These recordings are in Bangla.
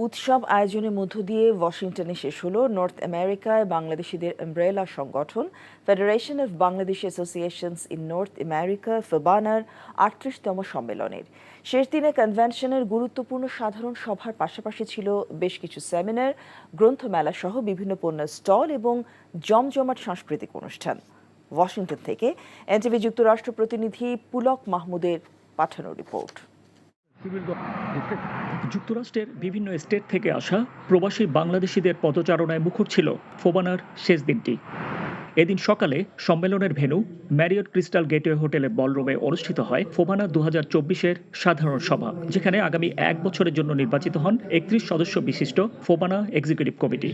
উৎসব আয়োজনের মধ্য দিয়ে ওয়াশিংটনে শেষ হলো নর্থ আমেরিকায় বাংলাদেশিদের আমব্রেলা সংগঠন federation of Bangladesh associations in North America ফেবানার ৩৮তম সম্মেলনের শেষ দিনে কনভেনশনের গুরুত্বপূর্ণ সাধারণ সভার পাশাপাশি ছিল বেশ কিছু সেমিনার, গ্রন্থমেলা সহ বিভিন্ন পণ্যের স্টল এবং জমজমাট সাংস্কৃতিক অনুষ্ঠান। ওয়াশিংটন থেকে এনটিভি যুক্তরাষ্ট্র প্রতিনিধি পুলক মাহমুদের পাঠানো রিপোর্ট। যুক্তরাষ্ট্রের বিভিন্ন স্টেট থেকে আসা প্রবাসী বাংলাদেশিদের পদচারণায় মুখর ছিল ফোবানার শেষ দিনটি। এদিন সকালে সম্মেলনের ভেন্যু ম্যারিয়ট ক্রিস্টাল গেটওয়ে হোটেলের বলরুমে অনুষ্ঠিত হয় ফোবানা ২০২৪-এর সাধারণ সভা, যেখানে আগামী ১ বছরের জন্য নির্বাচিত হন ৩১ সদস্য বিশিষ্ট ফোবানা এক্সিকিউটিভ কমিটি।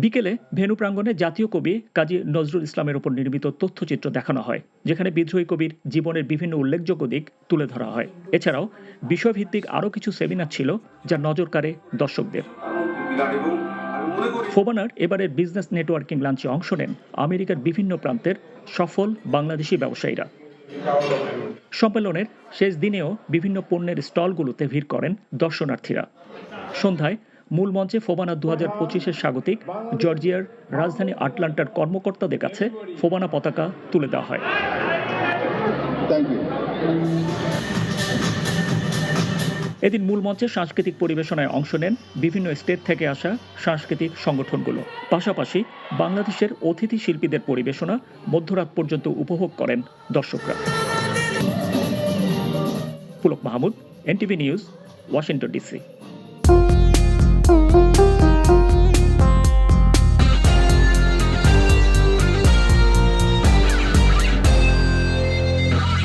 বিকেলে ভেন্যু প্রাঙ্গণে জাতীয় কবি কাজী নজরুল ইসলামের উপর নির্মিত তথ্যচিত্র দেখানো হয়, যেখানে বিদ্রোহী কবির জীবনের বিভিন্ন উল্লেখযোগ্য দিক তুলে ধরা হয়। এছাড়াও বিষয়ভিত্তিক আরও কিছু সেমিনার ছিল, যা নজর কাড়ে দর্শকদের। ফোবানার এবারের বিজনেস নেটওয়ার্কিং লাঞ্চে অংশ নেন আমেরিকার বিভিন্ন প্রান্তের সফল বাংলাদেশি ব্যবসায়ীরা। সম্মেলনের শেষ দিনেও বিভিন্ন পণ্যের স্টলগুলোতে ভিড় করেন দর্শনার্থীরা। সন্ধ্যায় মূল মঞ্চে ফোবানা ২০২৫-এর স্বাগতিক জর্জিয়ার রাজধানী আটলান্টার কর্মকর্তাদের কাছে ফোবানা পতাকা তুলে দেওয়া হয়। এদিন মূল মঞ্চে সাংস্কৃতিক পরিবেশনায় অংশ নেন বিভিন্ন স্টেট থেকে আসা সাংস্কৃতিক সংগঠনগুলো। পাশাপাশি বাংলাদেশের অতিথি শিল্পীদের পরিবেশনা মধ্যরাত পর্যন্ত উপভোগ করেন দর্শকরা। Pulak Mahmud, NTV news, Washington DC.